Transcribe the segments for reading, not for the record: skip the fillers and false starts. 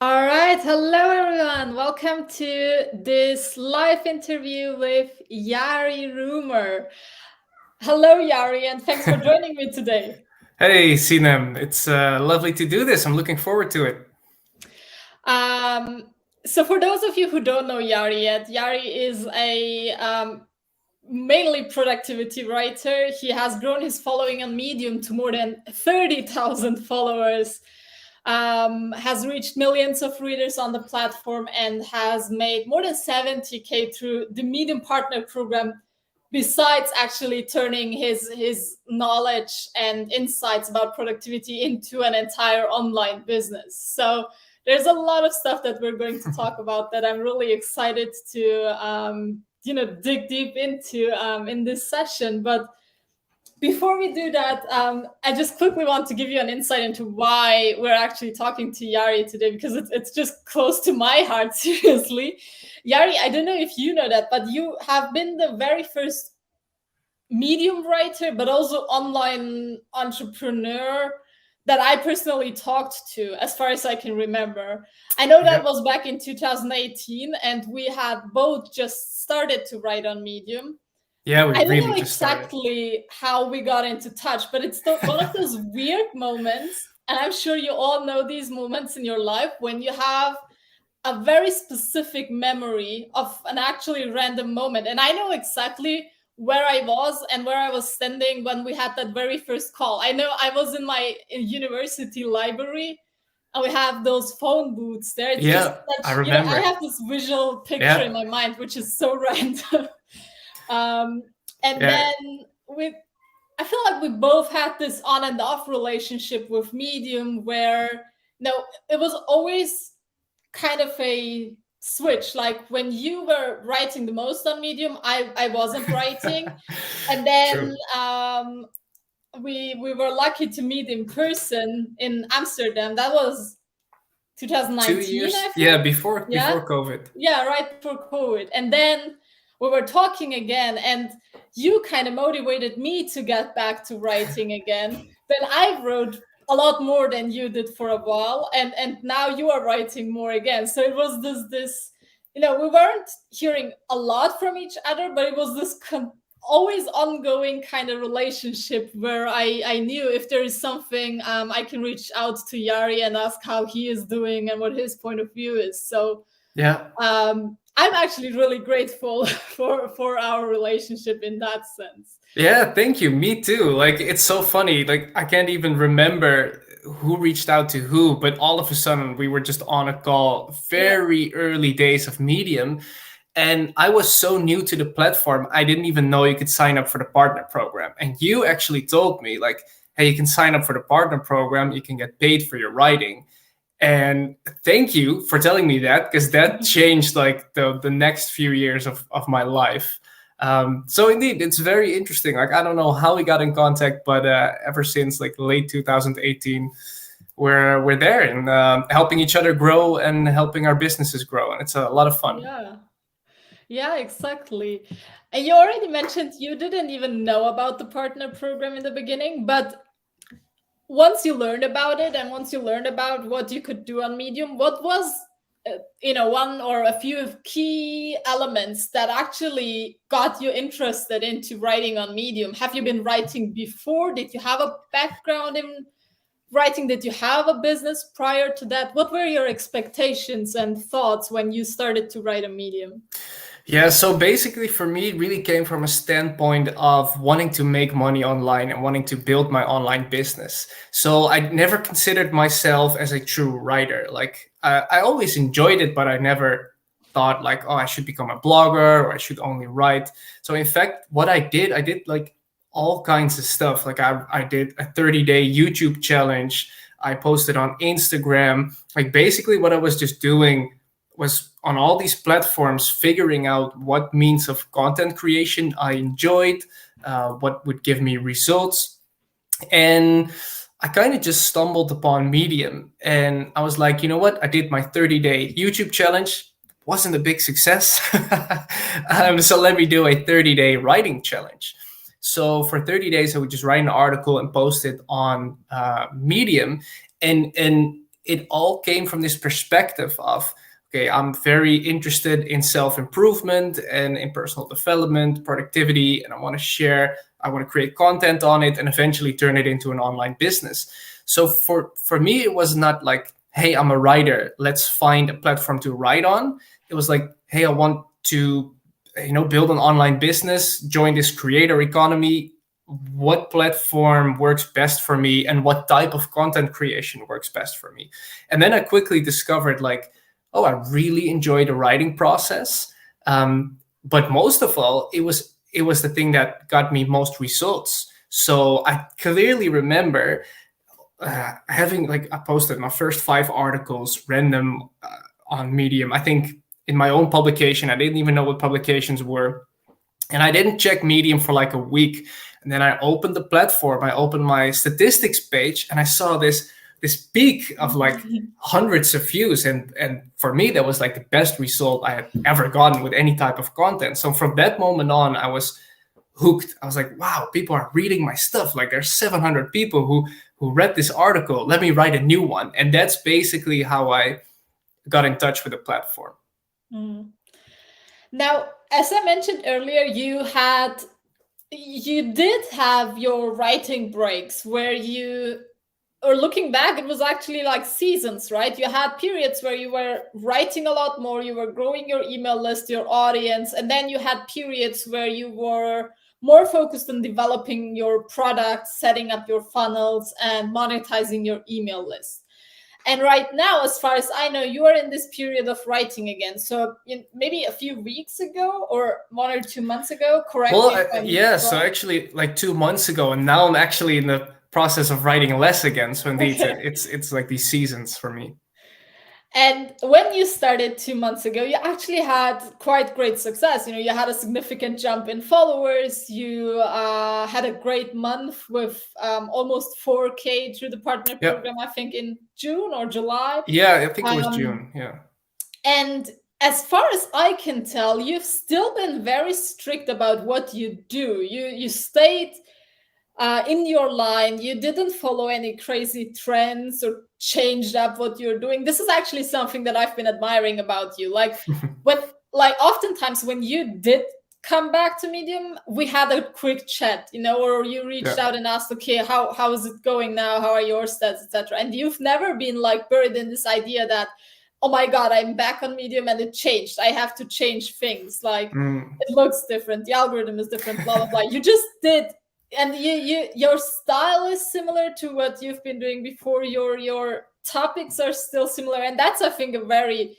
All right, hello everyone. Welcome to this live interview with Jari Rumor. Hello, Jari, and thanks for joining me today. Hey, Sinem. It's lovely to do this. I'm looking forward to it. Um, so, for those of you who don't know Jari yet, Jari is a mainly productivity writer. He has grown his following on Medium to more than 30,000 followers. Has reached millions of readers on the platform and has made more than 70K through the Medium Partner Program, besides actually turning his knowledge and insights about productivity into an entire online business. So there's a lot of stuff that we're going to talk about that I'm really excited to dig deep into in this session. But before we do that, I just quickly want to give you an insight into why we're actually talking to Jari today, because it's just close to my heart, seriously. Jari, I don't know if you know that, but you have been the very first Medium writer, but also online entrepreneur that I personally talked to, as far as I can remember. I know that was back in 2018, and we had both just started to write on Medium. Yeah, we I don't really know just started. exactly how we got into touch, but it's one of those weird moments, and I'm sure you all know these moments in your life when you have a very specific memory of an actually random moment. And I know exactly where I was and where I was standing when we had that very first call. I know I was in my university library, and we have those phone booths there. It's just I such, I remember. have this visual picture in my mind, which is so random. And then I feel like we both had this on and off relationship with Medium where it was always kind of a switch. Like when you were writing the most on Medium, I wasn't writing. And then we were lucky to meet in person in Amsterdam. That was 2019, 2 years? I think. Yeah, before COVID. Yeah, right before COVID. And then we were talking again, and you kind of motivated me to get back to writing again. Then I wrote a lot more than you did for a while, and now you are writing more again. So it was this we weren't hearing a lot from each other, but it was this always ongoing kind of relationship where I knew if there is something, I can reach out to Jari and ask how he is doing and what his point of view is. So I'm actually really grateful for our relationship in that sense. Yeah, thank you. Me too. Like, it's so funny. Like, I can't even remember who reached out to who, but all of a sudden we were just on a call, very early days of Medium. And I was so new to the platform, I didn't even know you could sign up for the partner program. And you actually told me, like, hey, you can sign up for the partner program, you can get paid for your writing. And thank you for telling me that, because that changed like the next few years of my life. So indeed, it's very interesting. Like, I don't know how we got in contact, but ever since like late 2018, we're there and helping each other grow and helping our businesses grow. And it's a lot of fun. Yeah, exactly. And you already mentioned you didn't even know about the partner program in the beginning, but once you learned about it and once you learned about what you could do on Medium, what was one or a few key elements that actually got you interested into writing on Medium? Have you been writing before? Did you have a background in writing? Did you have a business prior to that? What were your expectations and thoughts when you started to write on Medium? Yeah, so basically for me, it really came from a standpoint of wanting to make money online and wanting to build my online business. So I never considered myself as a true writer. Like, I always enjoyed it, but I never thought like, oh, I should become a blogger or I should only write. So in fact, what I did like all kinds of stuff. Like I did a 30-day YouTube challenge. I posted on Instagram. Like basically what I was just doing was on all these platforms figuring out what means of content creation I enjoyed, what would give me results. And I kind of just stumbled upon Medium. And I was like, you know what? I did my 30-day YouTube challenge. Wasn't a big success. So let me do a 30-day writing challenge. So for 30 days, I would just write an article and post it on Medium. And it all came from this perspective of, okay, I'm very interested in self-improvement and in personal development, productivity, and I want to share, I want to create content on it and eventually turn it into an online business. So for me, it was not like, hey, I'm a writer, let's find a platform to write on. It was like, hey, I want to, build an online business, join this creator economy. What platform works best for me and what type of content creation works best for me? And then I quickly discovered, like, oh, I really enjoy the writing process. But most of all, it was the thing that got me most results. So I clearly remember having, like, I posted my first 5 articles random on Medium. I think in my own publication, I didn't even know what publications were. And I didn't check Medium for like a week. And then I opened the platform, I opened my statistics page, and I saw this peak of like hundreds of views. And for me, that was like the best result I had ever gotten with any type of content. So from that moment on, I was hooked. I was like, wow, people are reading my stuff. Like, there's 700 people who read this article. Let me write a new one. And that's basically how I got in touch with the platform. Now, as I mentioned earlier, you did have your writing breaks where or looking back, it was actually like seasons, right? You had periods where you were writing a lot more, you were growing your email list, your audience, and then you had periods where you were more focused on developing your product, setting up your funnels, and monetizing your email list. And right now, as far as I know, you are in this period of writing again. So maybe a few weeks ago or 1 or 2 months ago, correct? Well, yeah. So actually, like 2 months ago, and now I'm actually in the process of writing less again. So indeed, it's like these seasons for me. And when you started 2 months ago, you actually had quite great success. You had a significant jump in followers. You had a great month with almost 4K through the partner program, I think in June or July. Yeah, I think it was June. Yeah. And as far as I can tell, you've still been very strict about what you do. You stayed in your line. You didn't follow any crazy trends or changed up what you're doing. This is actually something that I've been admiring about you. Like oftentimes when you did come back to Medium, we had a quick chat, or you reached out and asked, okay, how is it going now? How are your stats, etc. And you've never been like buried in this idea that, oh my God, I'm back on Medium and it changed. I have to change things. Like it looks different. The algorithm is different, blah, blah, blah. You just did. And your style is similar to what you've been doing before. Your topics are still similar. And that's, I think, a very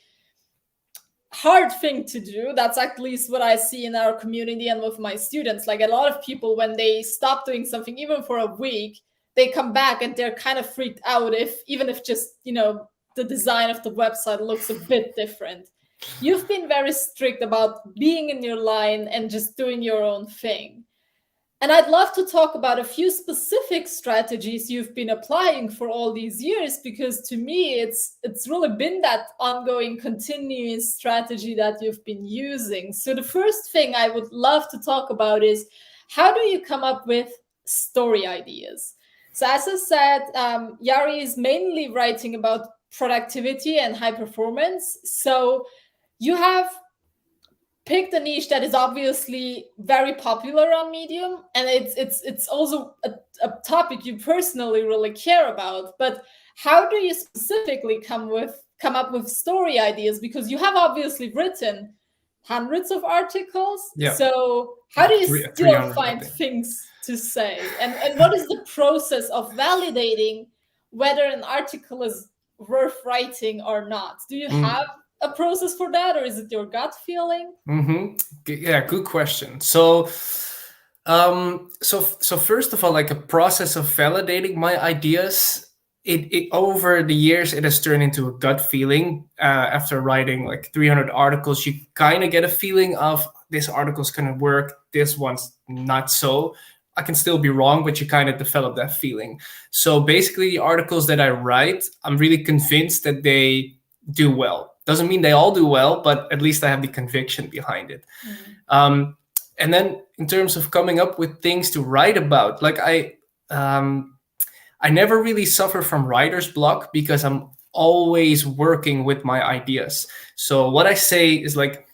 hard thing to do. That's at least what I see in our community and with my students. Like a lot of people, when they stop doing something, even for a week, they come back and they're kind of freaked out even if just, the design of the website looks a bit different. You've been very strict about being in your line and just doing your own thing. And I'd love to talk about a few specific strategies you've been applying for all these years, because to me, it's really been that ongoing, continuous strategy that you've been using. So the first thing I would love to talk about is, how do you come up with story ideas? So as I said, Jari is mainly writing about productivity and high performance. So you have picked a niche that is obviously very popular on Medium, and it's also a topic you personally really care about. But how do you specifically come up with story ideas? Because you have obviously written hundreds of articles. Yeah. So how do you still find things to say? And what is the process of validating whether an article is worth writing or not? Do you have a process for that, or is it your gut feeling? Yeah, good question. So first of all, like a process of validating my ideas, it over the years it has turned into a gut feeling. After writing like 300 articles, you kind of get a feeling of this article's gonna work, this one's not so. I can still be wrong, but you kind of develop that feeling. So basically, the articles that I write, I'm really convinced that they do well. Doesn't mean they all do well, but at least I have the conviction behind it. And then in terms of coming up with things to write about, like I never really suffer from writer's block, because I'm always working with my ideas. So what I say is like,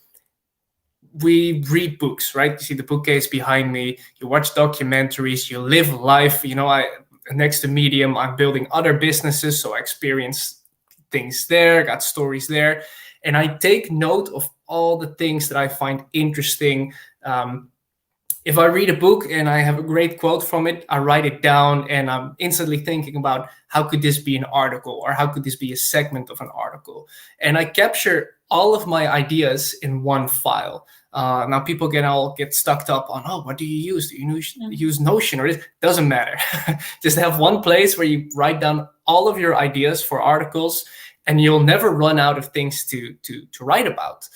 we read books, right? You see the bookcase behind me, you watch documentaries, you live life. I next to Medium, I'm building other businesses, so I experience things there, got stories there, and I take note of all the things that I find interesting. If I read a book and I have a great quote from it, I write it down, and I'm instantly thinking about how could this be an article, or how could this be a segment of an article. And I capture all of my ideas in one file. Now people get stuck up on, oh, what do you use? Do you use Notion, or it doesn't matter. Just have one place where you write down all of your ideas for articles, and you'll never run out of things to write about.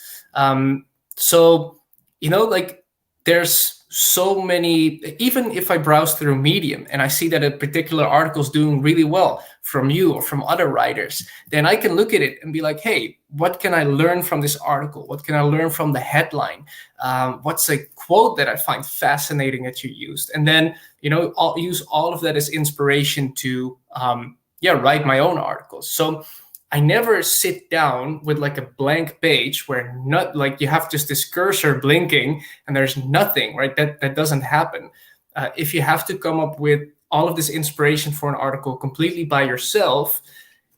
So like, there's so many. Even if I browse through Medium and I see that a particular article is doing really well from you or from other writers, then I can look at it and be like, hey, what can I learn from this article? What can I learn from the headline? What's a quote that I find fascinating that you used? And then I'll use all of that as inspiration to write my own articles. So I never sit down with like a blank page where not like you have just this cursor blinking and there's nothing, right? That doesn't happen. If you have to come up with all of this inspiration for an article completely by yourself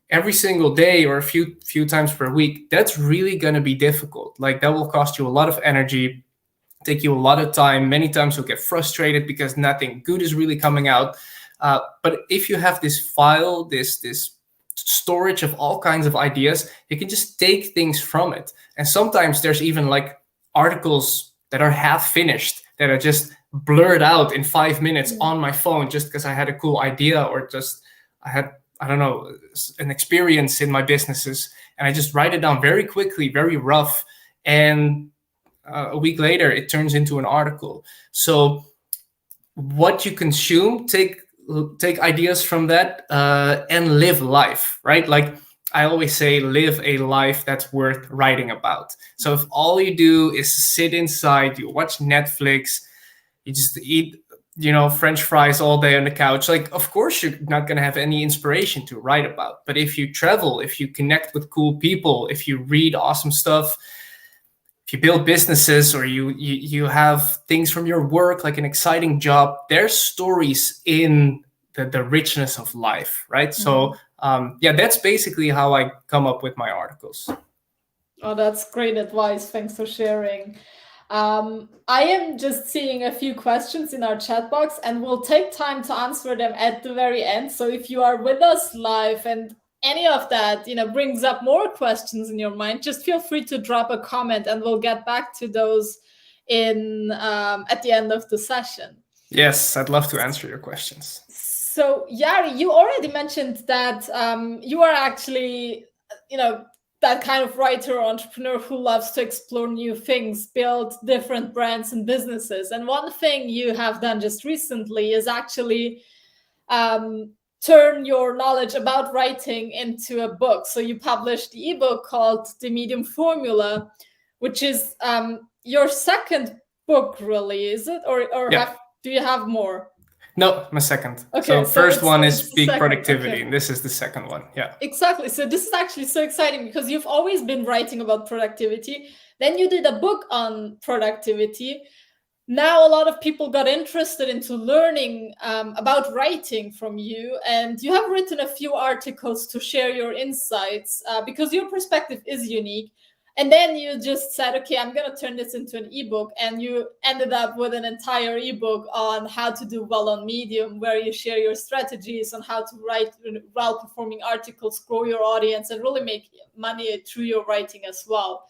every single day or a few times per week, that's really going to be difficult. Like, that will cost you a lot of energy, take you a lot of time. Many times you'll get frustrated because nothing good is really coming out. But if you have this file, this storage of all kinds of ideas, you can just take things from it. And sometimes there's even like articles that are half finished that are just blurred out in 5 minutes on my phone, just because I had a cool idea, or just I had, I don't know, an experience in my businesses, and I just write it down very quickly, very rough, and a week later it turns into an article. So what you consume, take ideas from that, and live life, right? Like, I always say, live a life that's worth writing about. So if all you do is sit inside, you watch Netflix, you just eat French fries all day on the couch, like, of course you're not going to have any inspiration to write about. But if you travel, if you connect with cool people, if you read awesome stuff, if you build businesses, or you have things from your work, like an exciting job, there's stories in the richness of life, right? So that's basically how I come up with my articles. Oh, that's great advice. Thanks for sharing. I am just seeing a few questions in our chat box, and we'll take time to answer them at the very end. So if you are with us live and any of that brings up more questions in your mind, just feel free to drop a comment, and we'll get back to those in at the end of the session. Yes, I'd love to answer your questions. So Jari, you already mentioned that you are actually that kind of writer or entrepreneur who loves to explore new things, build different brands and businesses. And one thing you have done just recently is actually turn your knowledge about writing into a book. So you published the ebook called The Medium Formula, which is your second book, really, is it? Or do you have more? No, my second. Okay, so first one is Peak second. Productivity, Okay. And this is the second one. Yeah. Exactly. So this is actually so exciting, because you've always been writing about productivity. Then you did a book on productivity. Now a lot of people got interested into learning about writing from you, and you have written a few articles to share your insights because your perspective is unique. And then you just said, okay, I'm going to turn this into an ebook. And you ended up with an entire ebook on how to do well on Medium, where you share your strategies on how to write well-performing articles, grow your audience, and really make money through your writing as well.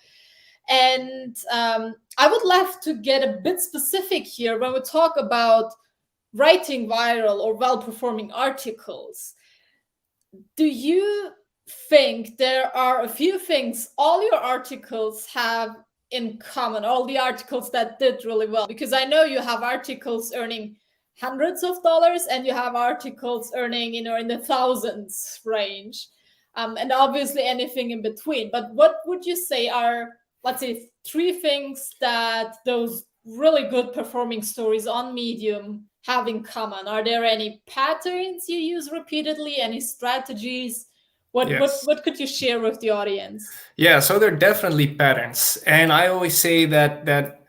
And I would love to get a bit specific here when we talk about writing viral or well-performing articles. Do you think there are a few things all your articles have in common, all the articles that did really well? Because I know you have articles earning hundreds of dollars, and you have articles earning in the thousands range, and obviously anything in between. But what would you say are, let's say, three things that those really good performing stories on Medium have in common? Are there any patterns you use repeatedly, any strategies? Yes. What could you share with the audience? Yeah, so there are definitely patterns. And I always say that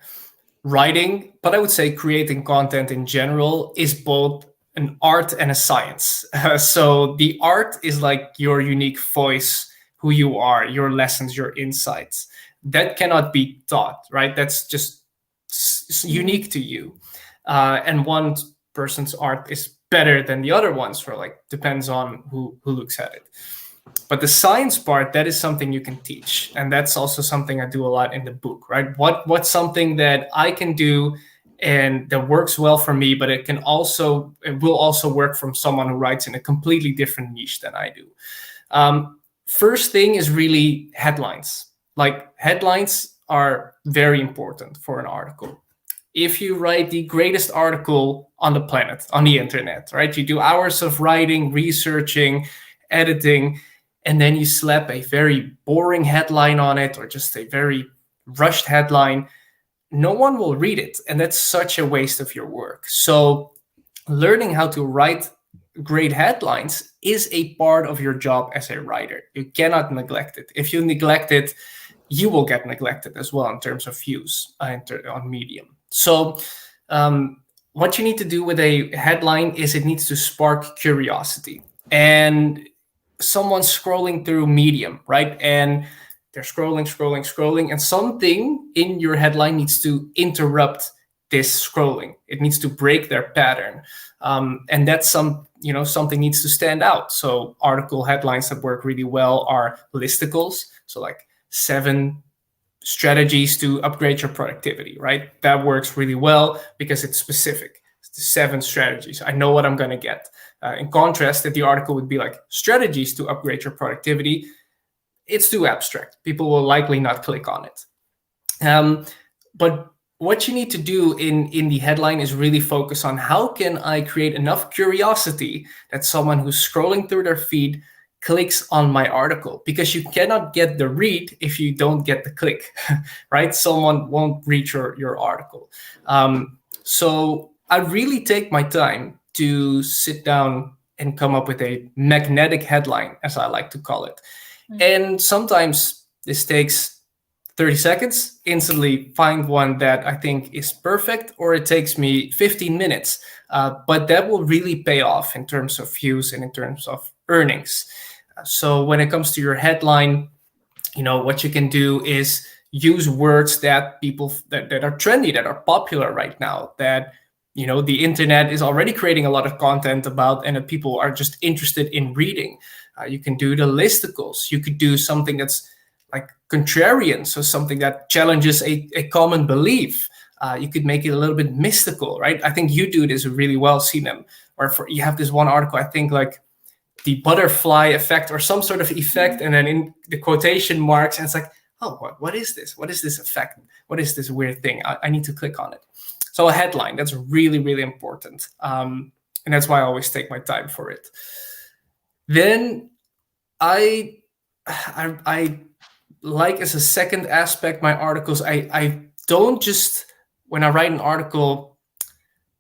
writing, but I would say creating content in general is both an art and a science. So the art is like your unique voice, who you are, your lessons, your insights. That cannot be taught, right? That's just unique to you. And one person's art is better than the other ones, for like depends on who looks at it. But the science part, that is something you can teach, and that's also something I do a lot in the book, right? What's something that I can do and that works well for me, but it will also work from someone who writes in a completely different niche than I do. First thing is really headlines. Like, headlines are very important for an article. If you write the greatest article on the planet, on the internet, right? You do hours of writing, researching, editing, and then you slap a very boring headline on it, or just a very rushed headline, no one will read it. And that's such a waste of your work. So learning how to write great headlines is a part of your job as a writer. You cannot neglect it. If you neglect it, you will get neglected as well in terms of views on Medium. So what you need to do with a headline is it needs to spark curiosity. And someone's scrolling through Medium, right? And they're scrolling, and something in your headline needs to interrupt this scrolling. It needs to break their pattern. And that's something needs to stand out. So article headlines that work really well are listicles. So like 7 strategies to upgrade your productivity, right? That works really well because it's specific. It's the 7 strategies. I know what I'm going to get. In contrast, if the article would be like strategies to upgrade your productivity, it's too abstract. People will likely not click on it. But what you need to do in the headline is really focus on how can I create enough curiosity that someone who's scrolling through their feed clicks on my article, because you cannot get the read if you don't get the click, right? Someone won't read your article. So I really take my time to sit down and come up with a magnetic headline, as I like to call it. And sometimes this takes 30 seconds, instantly find one that I think is perfect, or it takes me 15 minutes. But that will really pay off in terms of views and in terms of earnings. So when it comes to your headline, what you can do is use words that people that are trendy, that are popular right now, that the internet is already creating a lot of content about, and that people are just interested in reading. You can do the listicles. You could do something that's like contrarian, so something that challenges a common belief. You could make it a little bit mystical, right? I think you do this really well, Sinem, or you have this one article, I think like the butterfly effect or some sort of effect, and then in the quotation marks, and it's like, oh, what is this? What is this effect? What is this weird thing? I need to click on it. So a headline, that's really, really important. And that's why I always take my time for it. Then I like, as a second aspect, my articles, I don't just, when I write an article,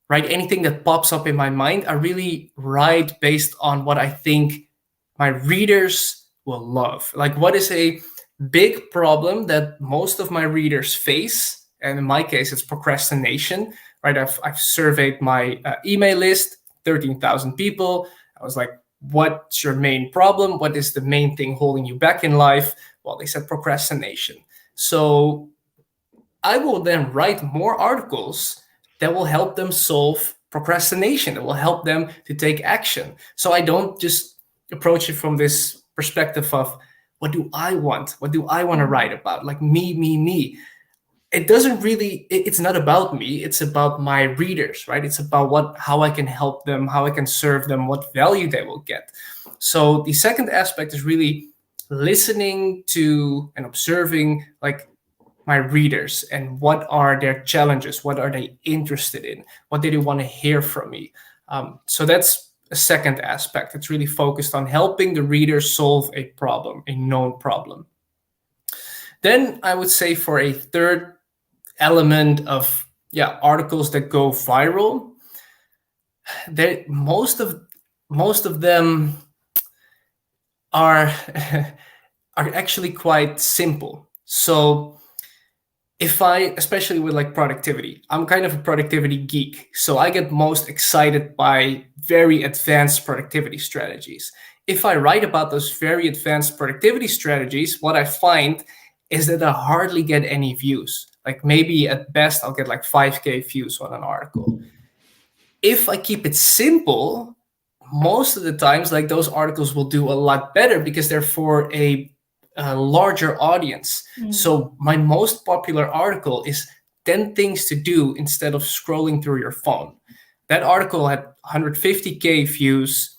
write anything that pops up in my mind. I really write based on what I think my readers will love. Like, what is a big problem that most of my readers face? And in my case, it's procrastination, right? I've surveyed my email list, 13,000 people. I was like, what's your main problem? What is the main thing holding you back in life? Well, they said procrastination. So I will then write more articles that will help them solve procrastination, that will help them to take action. So I don't just approach it from this perspective of, what do I want? What do I want to write about? Like me. It doesn't really, it's not about me. It's about my readers, right? It's about how I can help them, how I can serve them, what value they will get. So the second aspect is really listening to and observing, like, my readers, and what are their challenges, what are they interested in, what do they want to hear from me. So that's a second aspect. It's really focused on helping the reader solve a problem, a known problem. Then I would say, for a third element of articles that go viral, most of them are are actually quite simple. So if I, especially with like productivity, I'm kind of a productivity geek. So I get most excited by very advanced productivity strategies. If I write about those very advanced productivity strategies, what I find is that I hardly get any views. Like maybe at best, I'll get like 5K views on an article. If I keep it simple, most of the times, like those articles will do a lot better because they're for a larger audience. So my most popular article is 10 things to do instead of scrolling through your phone. That article had 150K views.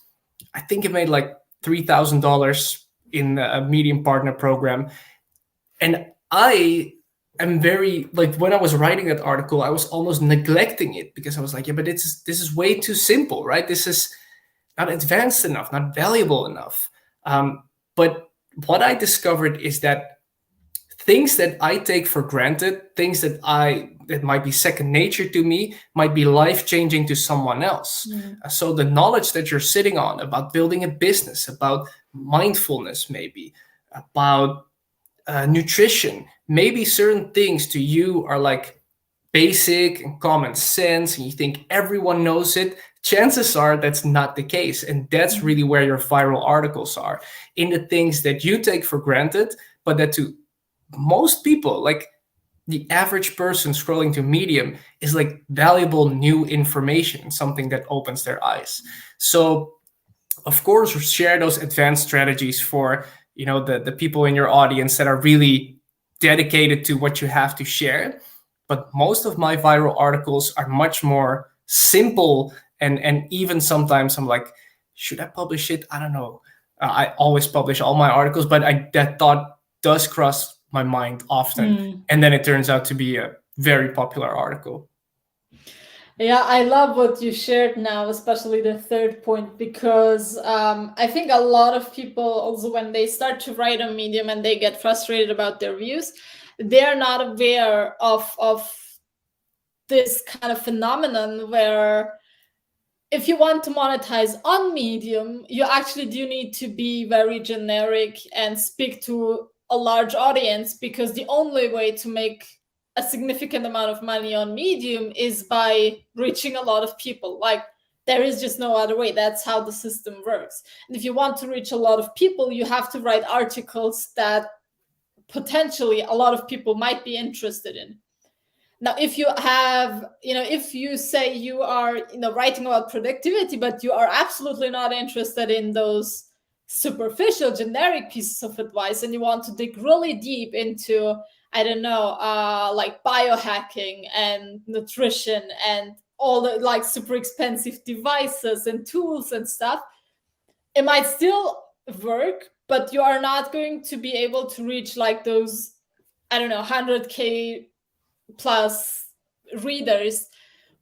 I think it made like $3,000 in a Medium Partner program. And I am very, like, when I was writing that article, I was almost neglecting it because I was like, yeah, but this is way too simple, right? This is not advanced enough, not valuable enough. But what I discovered is that things that I take for granted, things that might be second nature to me, might be life changing to someone else. So the knowledge that you're sitting on about building a business, about mindfulness, maybe about nutrition, maybe certain things to you are like basic and common sense, and you think everyone knows it. Chances are that's not the case. And that's really where your viral articles are, in the things that you take for granted, but that to most people, like the average person scrolling to Medium, is like valuable new information, something that opens their eyes. So of course share those advanced strategies for the people in your audience that are really dedicated to what you have to share. But most of my viral articles are much more simple, and even sometimes I'm like, should I publish it? I don't know. I always publish all my articles, but that thought does cross my mind often, and then it turns out to be a very popular article. Yeah, I love what you shared now, especially the third point, because I think a lot of people also, when they start to write on Medium and they get frustrated about their views, they're not aware of this kind of phenomenon where if you want to monetize on Medium, you actually do need to be very generic and speak to a large audience, because the only way to make a significant amount of money on Medium is by reaching a lot of people. Like, there is just no other way. That's how the system works. And if you want to reach a lot of people, you have to write articles that potentially a lot of people might be interested in. Now, if you have, if you say you are, writing about productivity, but you are absolutely not interested in those superficial, generic pieces of advice, and you want to dig really deep into, I don't know, like biohacking and nutrition and all the like super expensive devices and tools and stuff, it might still work, but you are not going to be able to reach like those, I don't know, 100K plus readers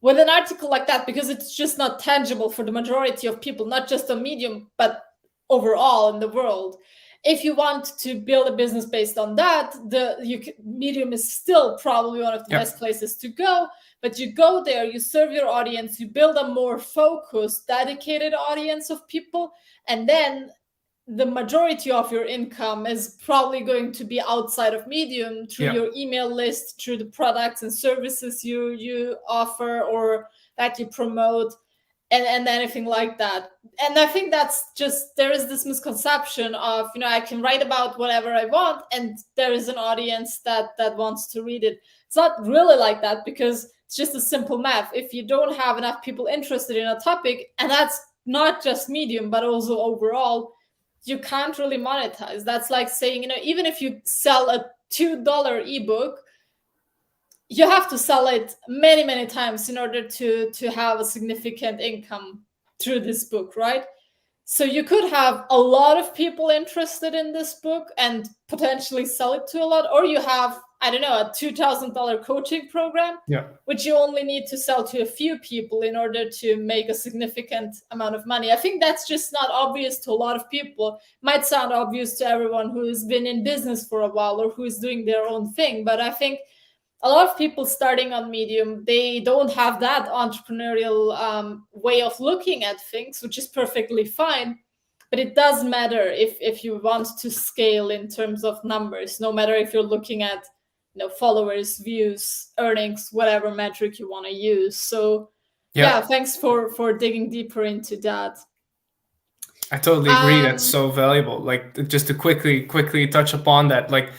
with an article like that, because it's just not tangible for the majority of people, not just on Medium, but overall in the world. If you want to build a business based on that, Medium is still probably one of the best places to go. But you go there, you serve your audience, you build a more focused, dedicated audience of people, and then the majority of your income is probably going to be outside of Medium, through your email list, through the products and services you offer or that you promote, and anything like that. And I think that's just, there is this misconception of, I can write about whatever I want and there is an audience that wants to read it. It's not really like that, because it's just a simple math. If you don't have enough people interested in a topic, and that's not just Medium but also overall, you can't really monetize. That's like saying, even if you sell a $2 ebook, you have to sell it many, many times in order to have a significant income through this book, right? So you could have a lot of people interested in this book and potentially sell it to a lot, or you have, I don't know, a $2,000 coaching program, which you only need to sell to a few people in order to make a significant amount of money. I think that's just not obvious to a lot of people. It might sound obvious to everyone who has been in business for a while or who is doing their own thing, but I think a lot of people starting on Medium, they don't have that entrepreneurial way of looking at things, which is perfectly fine. but it does matter if you want to scale in terms of numbers, no matter if you're looking at followers, views, earnings, whatever metric you want to use. So yeah, thanks for digging deeper into that. I totally agree. That's so valuable. Like, just to quickly touch upon that, like,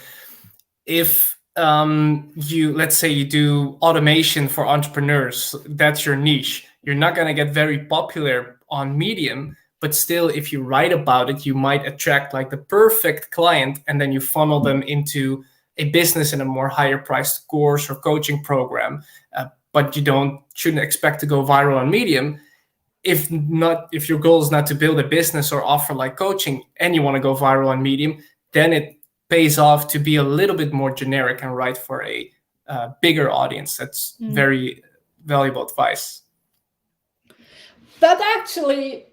if you, let's say you do automation for entrepreneurs, that's your niche, you're not going to get very popular on Medium, but still, if you write about it, you might attract like the perfect client, and then you funnel them into a business in a more higher priced course or coaching program. But you shouldn't expect to go viral on Medium. If your goal is not to build a business or offer like coaching, and you want to go viral on Medium, then it pays off to be a little bit more generic and write for a bigger audience. That's very valuable advice. That actually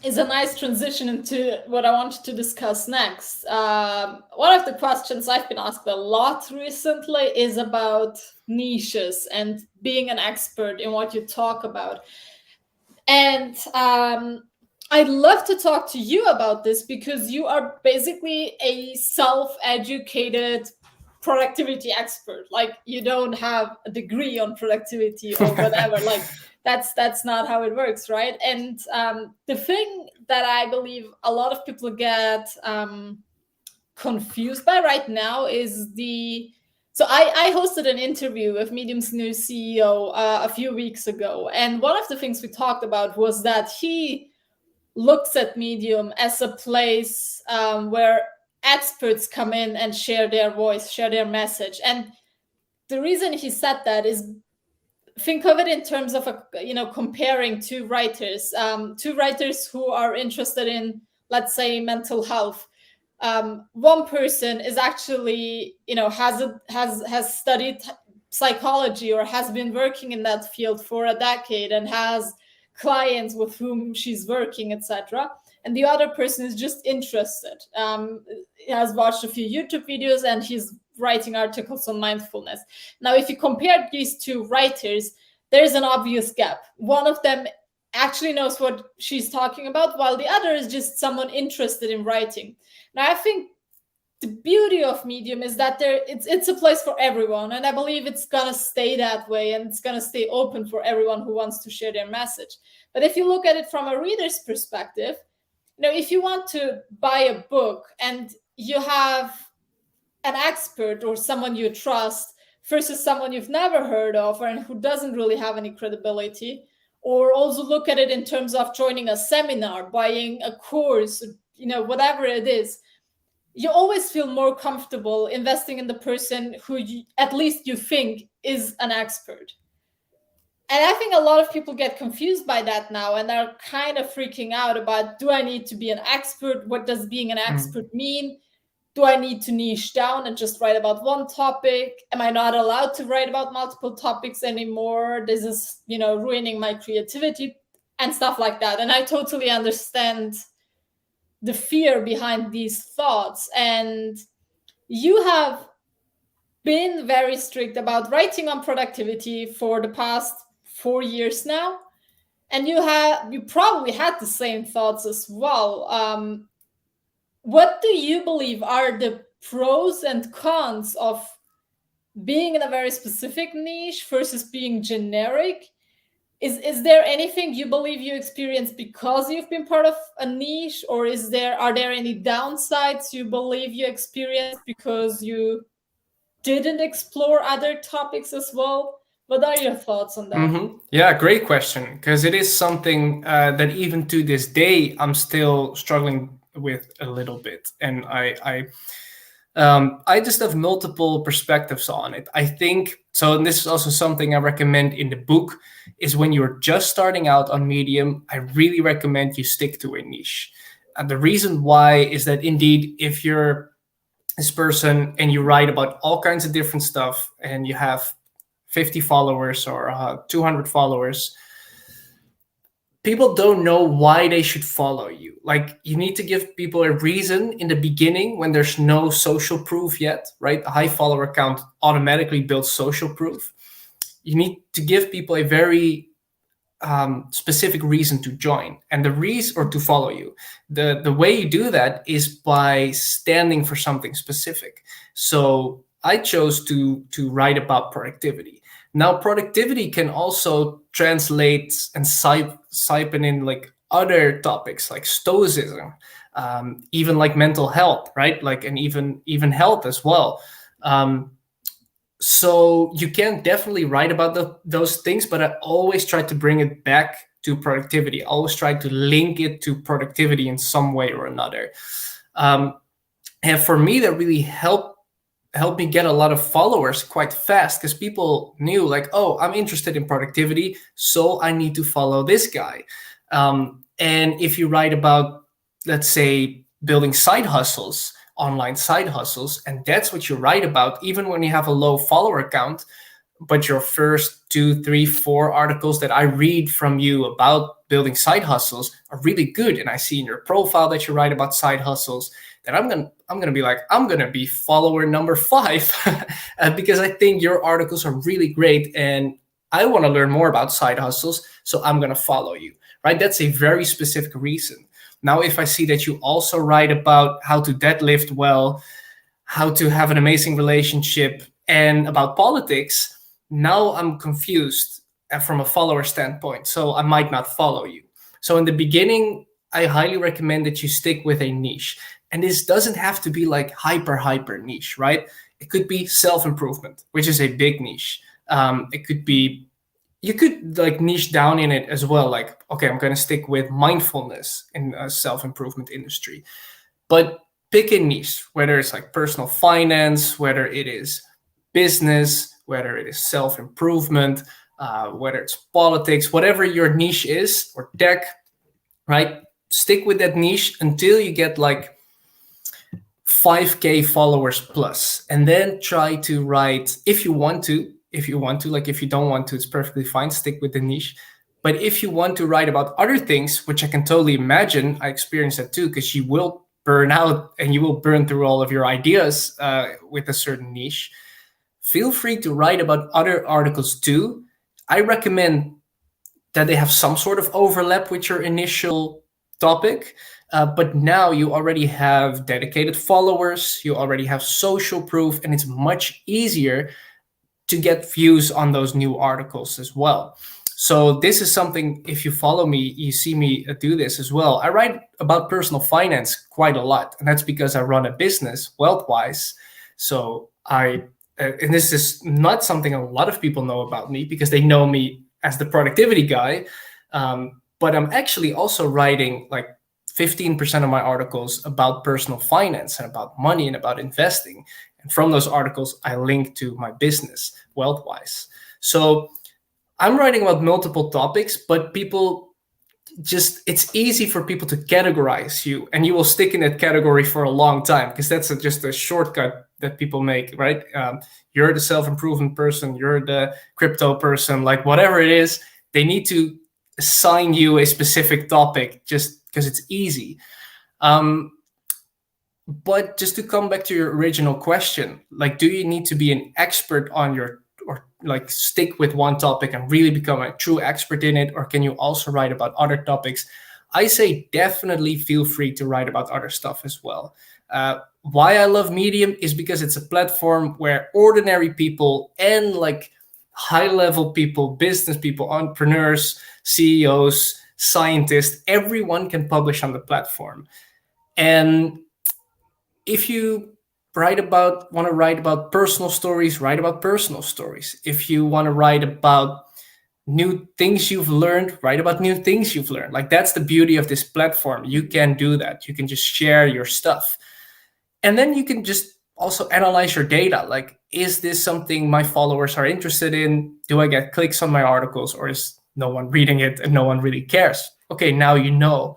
is a nice transition into what I wanted to discuss next. One of the questions I've been asked a lot recently is about niches and being an expert in what you talk about. And I'd love to talk to you about this, because you are basically a self-educated productivity expert. Like, you don't have a degree on productivity or whatever. Like, that's not how it works, right? And the thing that I believe a lot of people get confused by right now is so I hosted an interview with Medium's new CEO a few weeks ago, and one of the things we talked about was that he looks at Medium as a place where experts come in and share their voice, share their message. And the reason he said that is, think of it in terms of comparing two writers who are interested in, let's say, mental health. One person is actually has studied psychology or has been working in that field for a decade and has clients with whom she's working, etc. And the other person is just interested. He has watched a few YouTube videos and he's writing articles on mindfulness. Now, if you compare these two writers, there's an obvious gap. One of them actually knows what she's talking about, while the other is just someone interested in writing. Now, I think the beauty of Medium is that it's a place for everyone, and I believe it's gonna stay that way, and it's gonna stay open for everyone who wants to share their message. But if you look at it from a reader's perspective, if you want to buy a book and you have an expert or someone you trust versus someone you've never heard of and who doesn't really have any credibility, or also look at it in terms of joining a seminar, buying a course, whatever it is, you always feel more comfortable investing in the person who at least you think is an expert. And I think a lot of people get confused by that now, and are kind of freaking out about, do I need to be an expert? What does being an expert mean? Do I need to niche down and just write about one topic? Am I not allowed to write about multiple topics anymore? This is, ruining my creativity and stuff like that. And I totally understand the fear behind these thoughts. And you have been very strict about writing on productivity for the past 4 years now. And you probably had the same thoughts as well. What do you believe are the pros and cons of being in a very specific niche versus being generic? Is there anything you believe you experienced because you've been part of a niche, or are there any downsides you believe you experienced because you didn't explore other topics as well? What are your thoughts on that? Yeah, great question, because it is something that even to this day I'm still struggling with a little bit, and I just have multiple perspectives on it. I think so, and this is also something I recommend in the book, is when you're just starting out on Medium, I really recommend you stick to a niche. And the reason why is that, indeed, if you're this person and you write about all kinds of different stuff and you have 50 followers or 200 followers, people don't know why they should follow you. Like, you need to give people a reason in the beginning when there's no social proof yet, right? A high follower count automatically builds social proof. You need to give people a very specific reason to join and the reason or to follow you. The way you do that is by standing for something specific. So I chose to write about productivity. Now productivity can also translate and siphon in like other topics like stoicism, even like mental health, right? Like, and even health as well. So you can definitely write about those things, but I always try to bring it back to productivity. I always try to link it to productivity in some way or another. And for me, that really helped me get a lot of followers quite fast, because people knew like, oh, I'm interested in productivity, so I need to follow this guy. And if you write about, let's say, building side hustles, online side hustles, and that's what you write about, even when you have a low follower count, but your first 2, 3, 4 articles that I read from you about building side hustles are really good, and I see in your profile that you write about side hustles, then I'm gonna be like, I'm gonna be follower number 5 because I think your articles are really great, and I want to learn more about side hustles, so I'm gonna follow you. Right? That's a very specific reason. Now, if I see that you also write about how to deadlift well, how to have an amazing relationship, and about politics, now I'm confused from a follower standpoint. So I might not follow you. So in the beginning, I highly recommend that you stick with a niche. And this doesn't have to be like hyper niche, right? It could be self-improvement, which is a big niche. It could be, you could like niche down in it as well. Like, okay, I'm going to stick with mindfulness in a self-improvement industry, but pick a niche, whether it's like personal finance, whether it is business, whether it is self-improvement, whether it's politics, whatever your niche is, or tech, right? Stick with that niche until you get like 5K followers plus, and then try to write, if you want to, like, if you don't want to, it's perfectly fine, stick with the niche. But if you want to write about other things, which I can totally imagine, I experienced that too, because you will burn out and you will burn through all of your ideas with a certain niche, feel free to write about other articles too. I recommend that they have some sort of overlap with your initial topic. But now you already have dedicated followers, you already have social proof, and it's much easier to get views on those new articles as well. So this is something, if you follow me, you see me do this as well. I write about personal finance quite a lot, and that's because I run a business, Wealthwise. So and this is not something a lot of people know about me, because they know me as the productivity guy. But I'm actually also writing like 15% of my articles about personal finance and about money and about investing. And from those articles, I link to my business, Wealthwise. So I'm writing about multiple topics, but people just, it's easy for people to categorize you, and you will stick in that category for a long time, because that's just a shortcut that people make, right? You're the self-improvement person, you're the crypto person, like whatever it is, they need to assign you a specific topic just because it's easy. But just to come back to your original question, like, do you need to be an expert on your, or like stick with one topic and really become a true expert in it, or can you also write about other topics? I say definitely feel free to write about other stuff as well. Why I love Medium is because it's a platform where ordinary people and like high-level people, business people, entrepreneurs, CEOs, scientists, everyone can publish on the platform. And if you want to write about personal stories, write about personal stories. If you want to write about new things you've learned, write about new things you've learned. Like, that's the beauty of this platform. You can do that. You can just share your stuff. And then you can just also analyze your data. Like, is this something my followers are interested in? Do I get clicks on my articles, or is no one reading it and no one really cares? Okay, now you know.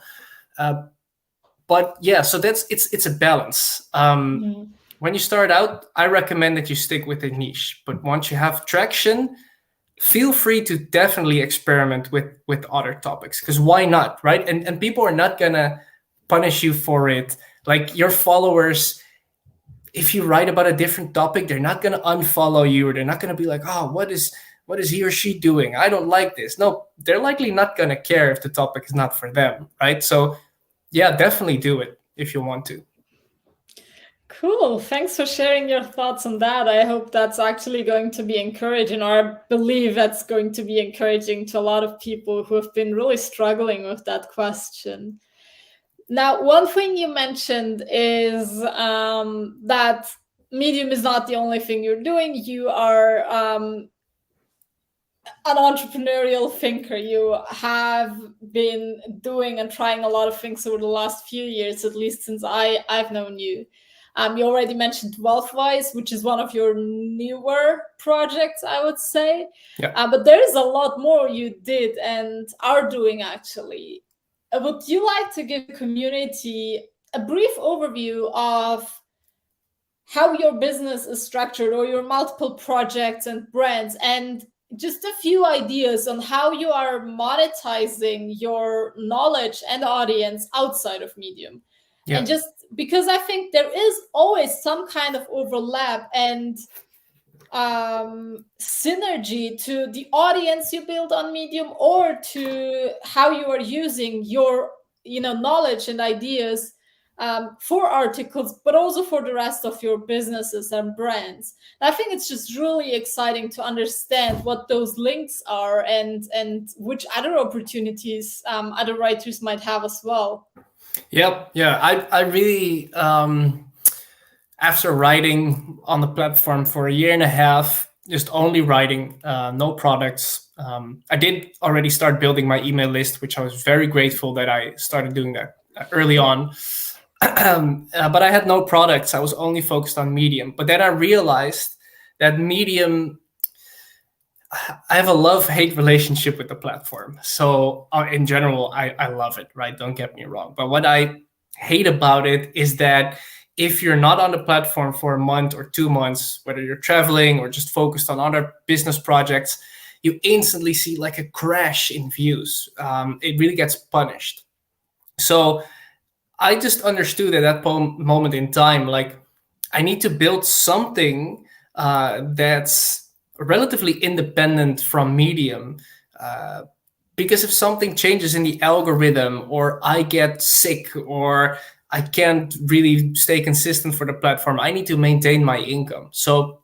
But yeah, so it's a balance. When you start out, I recommend that you stick with a niche. But once you have traction, feel free to definitely experiment with other topics, because why not, right? And people are not gonna punish you for it. Like, your followers, if you write about a different topic, they're not gonna unfollow you, or they're not gonna be like, oh, what is what is he or she doing? I don't like this. No, they're likely not going to care if the topic is not for them, right? So yeah, definitely do it if you want to. Cool. Thanks for sharing your thoughts on that. I hope that's actually going to be encouraging, or I believe that's going to be encouraging to a lot of people who have been really struggling with that question. Now, one thing you mentioned is that Medium is not the only thing you're doing. You are an entrepreneurial thinker. You have been doing and trying a lot of things over the last few years, at least since I've known you. You already mentioned Wealthwise, which is one of your newer projects, I would say. Yeah. But there is a lot more you did and are doing, actually. Would you like to give the community a brief overview of how your business is structured, or your multiple projects and brands, and just a few ideas on how you are monetizing your knowledge and audience outside of Medium? Yeah. And just because I think there is always some kind of overlap and synergy to the audience you build on Medium, or to how you are using your knowledge and ideas for articles, but also for the rest of your businesses and brands. I think it's just really exciting to understand what those links are, and which other opportunities other writers might have as well. Yep. Yeah. I really, after writing on the platform for a year and a half, just only writing, no products. I did already start building my email list, which I was very grateful that I started doing that early on. But I had no products. I was only focused on Medium. But then I realized that Medium, I have a love-hate relationship with the platform. So in general, I love it, right? Don't get me wrong. But what I hate about it is that if you're not on the platform for a month or 2 months, whether you're traveling or just focused on other business projects, you instantly see like a crash in views. It really gets punished. So I just understood at that moment in time, like, I need to build something that's relatively independent from Medium. Because if something changes in the algorithm, or I get sick, or I can't really stay consistent for the platform, I need to maintain my income. So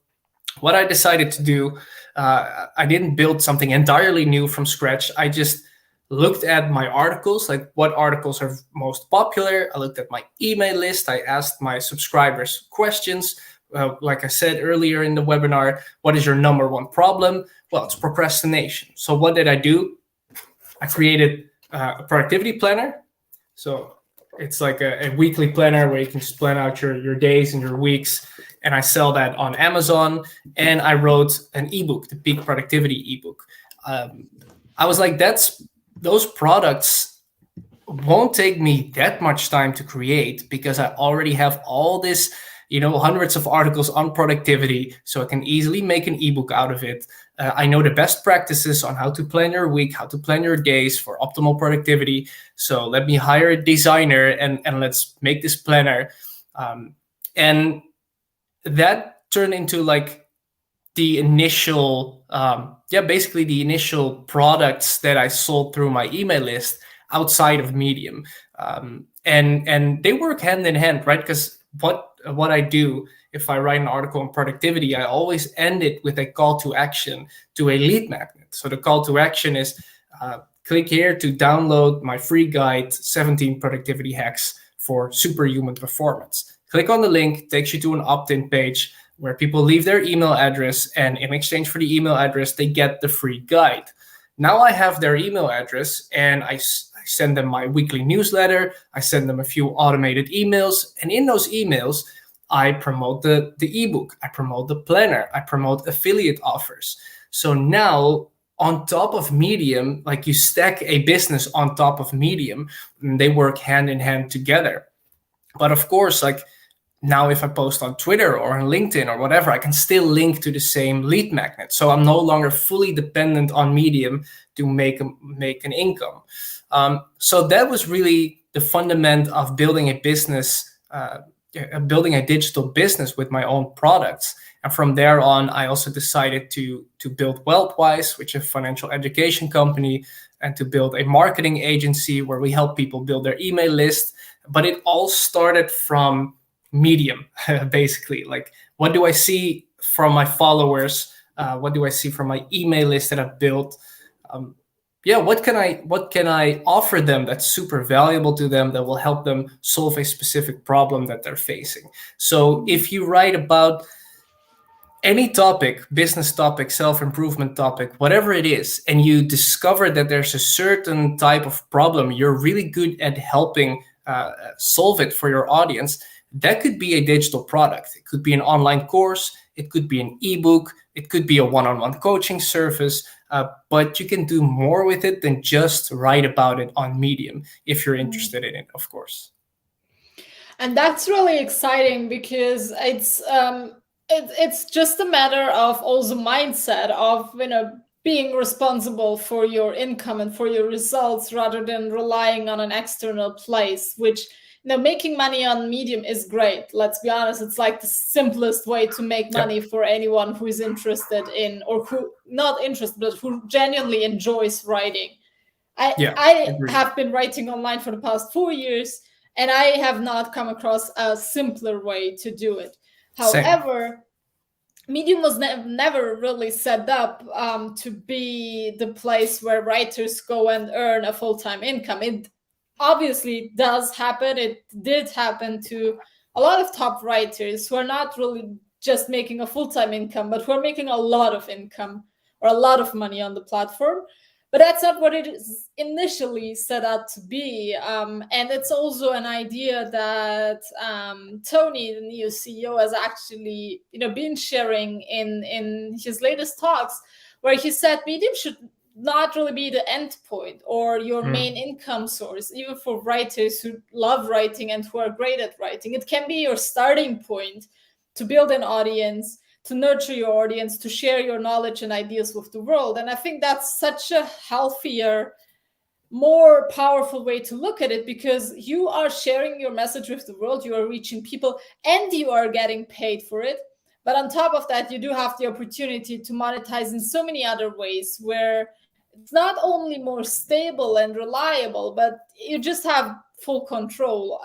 what I decided to do, I didn't build something entirely new from scratch. I just looked at my articles, like what articles are most popular. I looked at my email list. I asked my subscribers questions. Like I said earlier in the webinar, what is your number one problem? Well, it's procrastination. So what did I do? I created a productivity planner. So it's like a weekly planner where you can just plan out your days and your weeks. And I sell that on Amazon. And I wrote an ebook, the Peak Productivity ebook. I was like, those products won't take me that much time to create, because I already have all this, hundreds of articles on productivity, so I can easily make an ebook out of it. I know the best practices on how to plan your week, how to plan your days for optimal productivity. So let me hire a designer and let's make this planner. And that turned into like the initial, basically the initial products that I sold through my email list outside of Medium. And they work hand in hand, right? Because what I do, if I write an article on productivity, I always end it with a call to action to a lead magnet. So the call to action is click here to download my free guide, 17 productivity hacks for superhuman performance. Click on the link, takes you to an opt-in page where people leave their email address, and in exchange for the email address, they get the free guide. Now I have their email address, and I send them my weekly newsletter. I send them a few automated emails, and in those emails, I promote the ebook, I promote the planner, I promote affiliate offers. So now, on top of Medium, like, you stack a business on top of Medium, and they work hand in hand together. But of course, like, now if I post on Twitter or on LinkedIn or whatever, I can still link to the same lead magnet. So I'm no longer fully dependent on Medium to make an income. So that was really the fundament of building a business building a digital business with my own products. And from there on, I also decided to build Wealthwise, which is a financial education company, and to build a marketing agency where we help people build their email list. But it all started from Medium, basically. Like, what do I see from my followers? What do I see from my email list that I've built? Um, yeah, what can I offer them that's super valuable to them, that will help them solve a specific problem that they're facing? So if you write about any topic, business topic, self-improvement topic, whatever it is, and you discover that there's a certain type of problem you're really good at helping solve it for your audience, that could be a digital product. It could be an online course, it could be an ebook, it could be a one-on-one coaching service, but you can do more with it than just write about it on Medium, if you're interested in it, of course. And that's really exciting because it's just a matter of also mindset of being responsible for your income and for your results rather than relying on an external place, which making money on Medium is great. Let's be honest, it's like the simplest way to make money for anyone who is interested in, or who not interested, but who genuinely enjoys writing. I Agreed. have been writing online for the past 4 years, and I have not come across a simpler way to do it. Same. However, Medium was never really set up to be the place where writers go and earn a full-time income. It obviously does happen. It did happen to a lot of top writers who are not really just making a full-time income, but who are making a lot of income or a lot of money on the platform. But that's not what it is initially set out to be. And it's also an idea that Tony, the new CEO, has actually been sharing in his latest talks, where he said Medium should not really be the end point or your main income source, even for writers who love writing and who are great at writing. It can be your starting point to build an audience, to nurture your audience, to share your knowledge and ideas with the world. And I think that's such a healthier, more powerful way to look at it, because you are sharing your message with the world, you are reaching people, and you are getting paid for it. But on top of that, you do have the opportunity to monetize in so many other ways, where it's not only more stable and reliable, but you just have full control.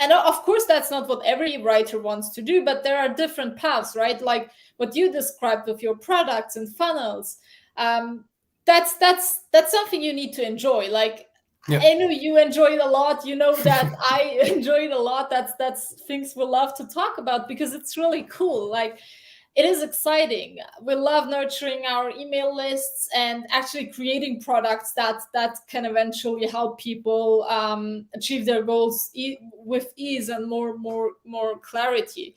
And of course, that's not what every writer wants to do, but there are different paths, right? Like what you described with your products and funnels. That's something you need to enjoy. Like, I know you enjoy it a lot. You know that I enjoy it a lot. That's things we love to talk about because it's really cool. Like, it is exciting. We love nurturing our email lists and actually creating products that can eventually help people achieve their goals with ease and more clarity.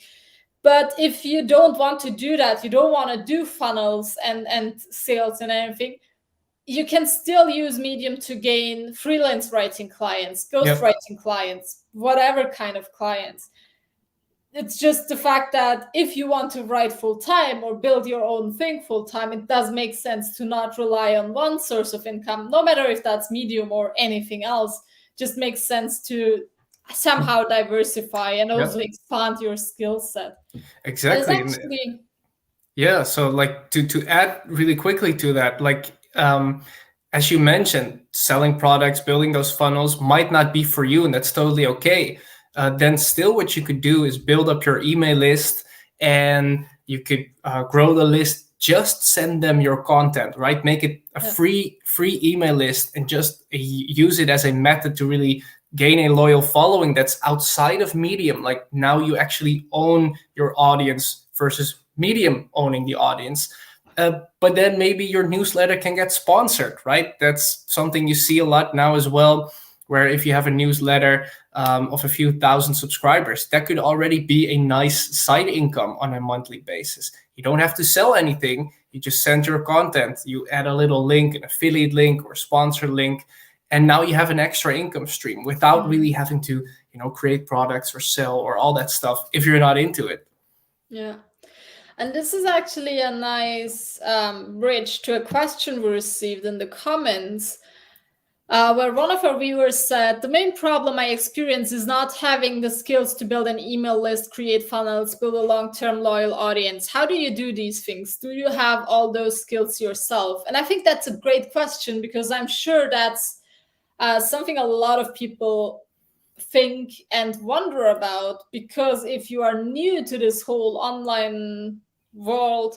But if you don't want to do that, you don't want to do funnels and sales and everything, you can still use Medium to gain freelance writing clients, ghostwriting clients, whatever kind of clients. It's just the fact that if you want to write full time or build your own thing full time, it does make sense to not rely on one source of income, no matter if that's Medium or anything else. Just makes sense to somehow diversify and also expand your skill set. Exactly. Actually, yeah. So like to add really quickly to that, like as you mentioned, selling products, building those funnels might not be for you, and that's totally okay. Then still what you could do is build up your email list, and you could grow the list. Just send them your content, right? Make it a free email list, and just use it as a method to really gain a loyal following that's outside of Medium. Like, now you actually own your audience versus Medium owning the audience. But then maybe your newsletter can get sponsored, right? That's something you see a lot now as well, where if you have a newsletter of a few thousand subscribers, that could already be a nice side income on a monthly basis. You don't have to sell anything. You just send your content. You add a little link, an affiliate link or sponsor link, and now you have an extra income stream without really having to, create products or sell or all that stuff if you're not into it. Yeah. And this is actually a nice bridge to a question we received in the comments. where one of our viewers said, the main problem I experience is not having the skills to build an email list, create funnels, build a long-term loyal audience. How do you do these things? Do you have all those skills yourself? And I think that's a great question, because I'm sure that's something a lot of people think and wonder about, because if you are new to this whole online world,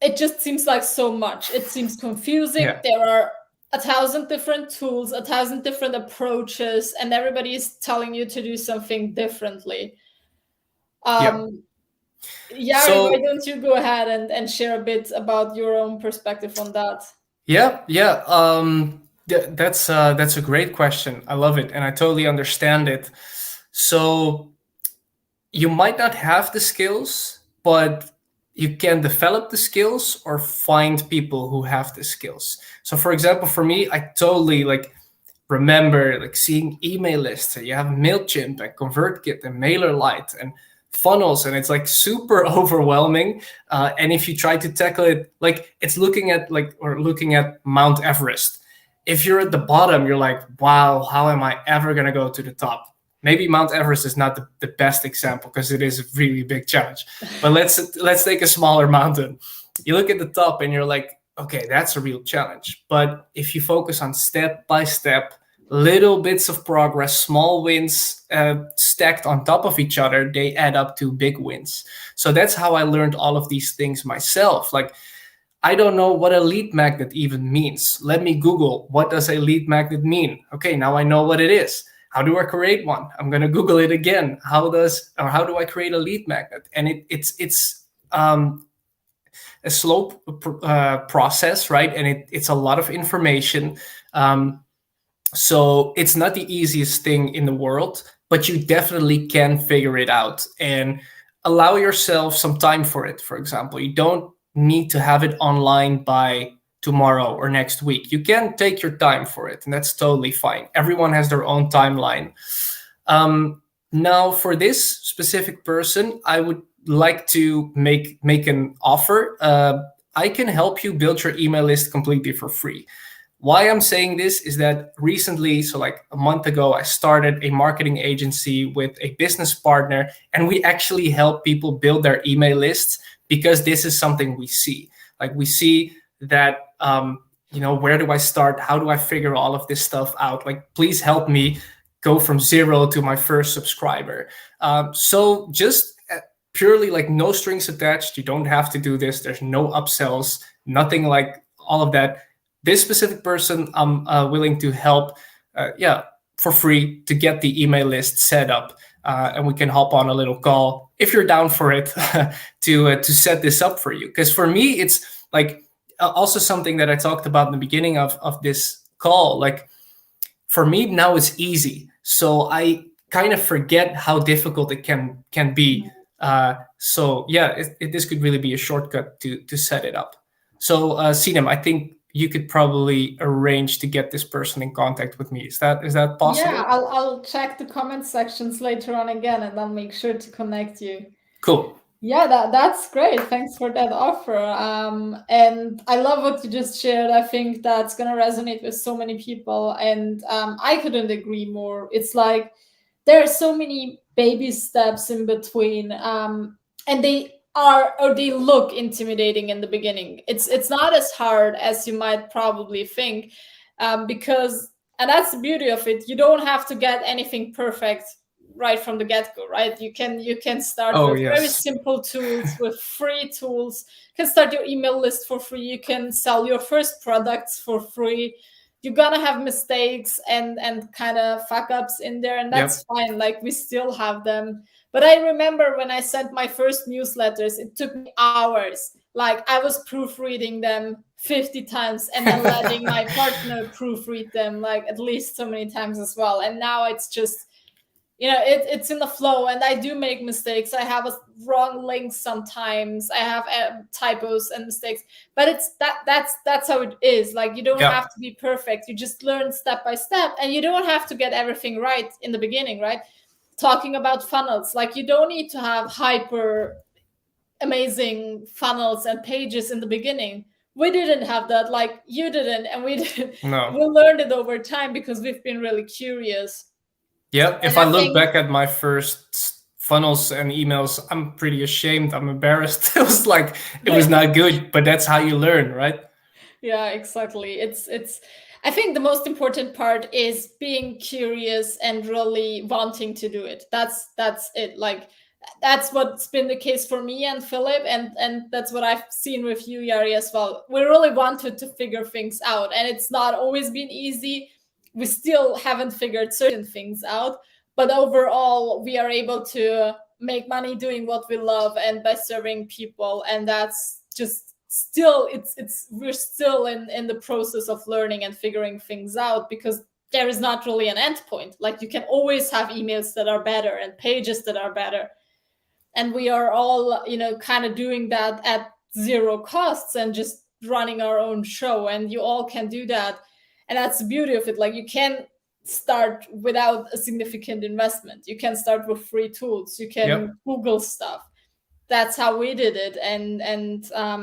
it just seems like so much. It seems confusing. Yeah. There are 1,000 different tools, 1,000 different approaches, and everybody is telling you to do something differently. Yeah. Jari, why So don't you go ahead and share a bit about your own perspective on that? yeah. That's a great question. I love it, and I totally understand it. So you might not have the skills, but you can develop the skills or find people who have the skills. So for example, for me, I totally like remember like seeing email lists. You have MailChimp and ConvertKit and MailerLite and funnels, and it's like super overwhelming. And if you try to tackle it, like it's looking at Mount Everest. If you're at the bottom, you're like, wow, how am I ever gonna go to the top? Maybe Mount Everest is not the best example because it is a really big challenge. But let's take a smaller mountain. You look at the top and you're like, okay, that's a real challenge. But if you focus on step by step, little bits of progress, small wins stacked on top of each other, they add up to big wins. So that's how I learned all of these things myself. Like, I don't know what a lead magnet even means. Let me Google, what does a lead magnet mean? Okay, now I know what it is. How do I create one? I'm going to Google it again. How do I create a lead magnet? And it's a slow process, right? And it's a lot of information. So it's not the easiest thing in the world, but you definitely can figure it out and allow yourself some time for it. For example, you don't need to have it online by tomorrow or next week. You can take your time for it, and that's totally fine. Everyone has their own timeline. Now, for this specific person, I would like to make an offer. I can help you build your email list completely for free. Why I'm saying this is that recently, so like a month ago, I started a marketing agency with a business partner, and we actually help people build their email lists because this is something we see. Like we see that, where do I start? How do I figure all of this stuff out? Like, please help me go from 0 to my first subscriber. So just purely like no strings attached. You don't have to do this. There's no upsells, nothing like all of that. This specific person, I'm willing to help, for free to get the email list set up. And we can hop on a little call if you're down for it to set this up for you. Because for me, it's like also something that I talked about in the beginning of this call. Like for me now, it's easy, so I kind of forget how difficult it can be. So yeah, this could really be a shortcut to set it up. So Sinem, I think you could probably arrange to get this person in contact with me. Is that possible? Yeah, I'll check the comment sections later on again, and I'll make sure to connect you. Cool. Yeah, that's great. Thanks for that offer. And I love what you just shared. I think that's gonna resonate with so many people, and I couldn't agree more. It's like there are so many baby steps in between, and they look intimidating in the beginning. It's not as hard as you might probably think, because, and that's the beauty of it, you don't have to get anything perfect right from the get-go, right? You can start with very simple tools, with free tools. You can start your email list for free. You can sell your first products for free. You're gonna have mistakes and kind of fuck ups in there, and that's fine. Like, we still have them. But I remember when I sent my first newsletters, it took me hours. Like, I was proofreading them 50 times and then letting my partner proofread them like at least so many times as well. And now it's just, it's in the flow, and I do make mistakes. I have a wrong link sometimes. I have typos and mistakes, but that's how it is. Like, you don't have to be perfect. You just learn step by step, and you don't have to get everything right in the beginning, right? Talking about funnels, like, you don't need to have hyper amazing funnels and pages in the beginning. we didn't have that, like you didn't, and we didn't. No. We learned it over time because we've been really curious. Yep. And If I I look think, back at my first funnels and emails, I'm pretty ashamed. I'm embarrassed. It was like, it was not good, but that's how you learn, right? yeah, exactly. It's I think the most important part is being curious and really wanting to do it. That's it. Like that's what's been the case for me and Philip, and that's what I've seen with you, Yari, as well. We really wanted to figure things out, and it's not always been easy. We still haven't figured certain things out, but overall we are able to make money doing what we love and by serving people, and that's just still, it's we're still in the process of learning and figuring things out, because there is not really an end point. Like you can always have emails that are better and pages that are better, and we are all, kind of doing that at zero costs and just running our own show, and you all can do that. And that's the beauty of it. Like you can start without a significant investment. You can start with free tools. You can Yep. Google stuff. That's how we did it, and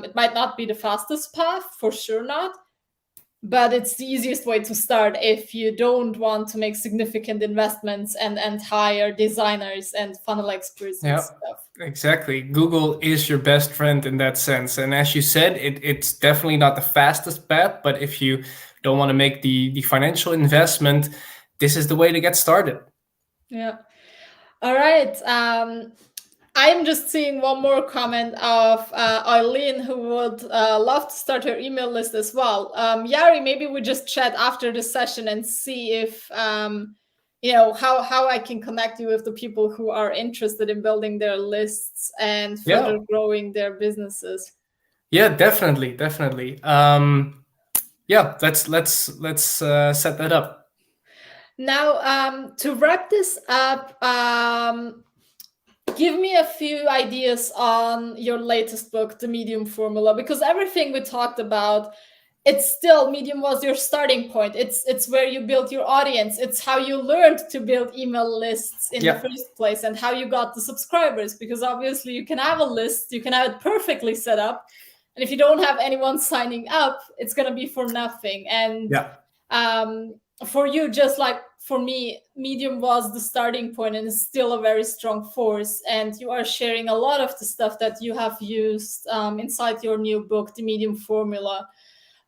it might not be the fastest path, for sure not, but it's the easiest way to start if you don't want to make significant investments and hire designers and funnel experts and Yeah, stuff. exactly. Google is your best friend in that sense. And as you said, it's definitely not the fastest path, but if you don't want to make the financial investment, this is the way to get started. Yeah. All right. I'm just seeing one more comment of Eileen, who would love to start her email list as well. Yari, maybe we just chat after the session and see if how I can connect you with the people who are interested in building their lists and further growing their businesses. Yeah, definitely, definitely. Yeah, let's set that up. Now, to wrap this up, give me a few ideas on your latest book, The Medium Formula, because everything we talked about, it's still, Medium was your starting point. It's where you built your audience. It's how you learned to build email lists in the first place, and how you got the subscribers, because obviously you can have a list, you can have it perfectly set up, and if you don't have anyone signing up, it's going to be for nothing. And for you, just like for me, Medium was the starting point and is still a very strong force. And you are sharing a lot of the stuff that you have used inside your new book, The Medium Formula.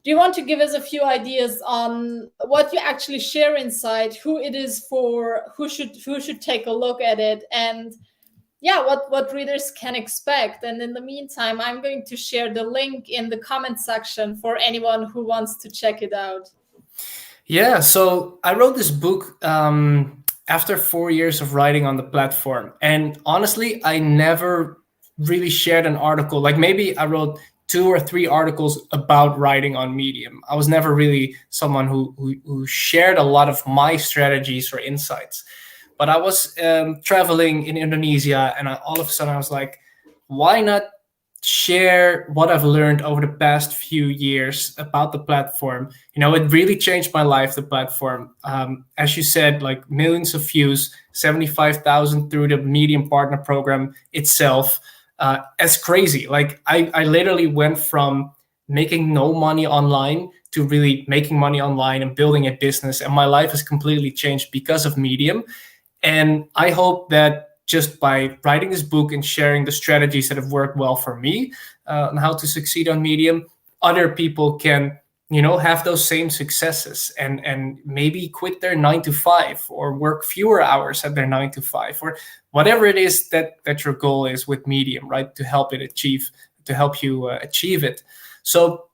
Do you want to give us a few ideas on what you actually share inside, who it is for, who should take a look at it, and what readers can expect? And in the meantime, I'm going to share the link in the comment section for anyone who wants to check it out. Yeah, so I wrote this book after 4 years of writing on the platform. And honestly, I never really shared an article. Like maybe I wrote 2 or 3 articles about writing on Medium. I was never really someone who shared a lot of my strategies or insights. But I was traveling in Indonesia, and all of a sudden I was like, why not share what I've learned over the past few years about the platform? It really changed my life, the platform. As you said, like millions of views, 75,000 through the Medium Partner Program itself. It's crazy. Like I literally went from making no money online to really making money online and building a business. And my life has completely changed because of Medium. And I hope that just by writing this book and sharing the strategies that have worked well for me on how to succeed on Medium, other people can, have those same successes and maybe quit their 9 to 5 or work fewer hours at their 9 to 5 or whatever it is that your goal is with Medium, right? To help you achieve it. So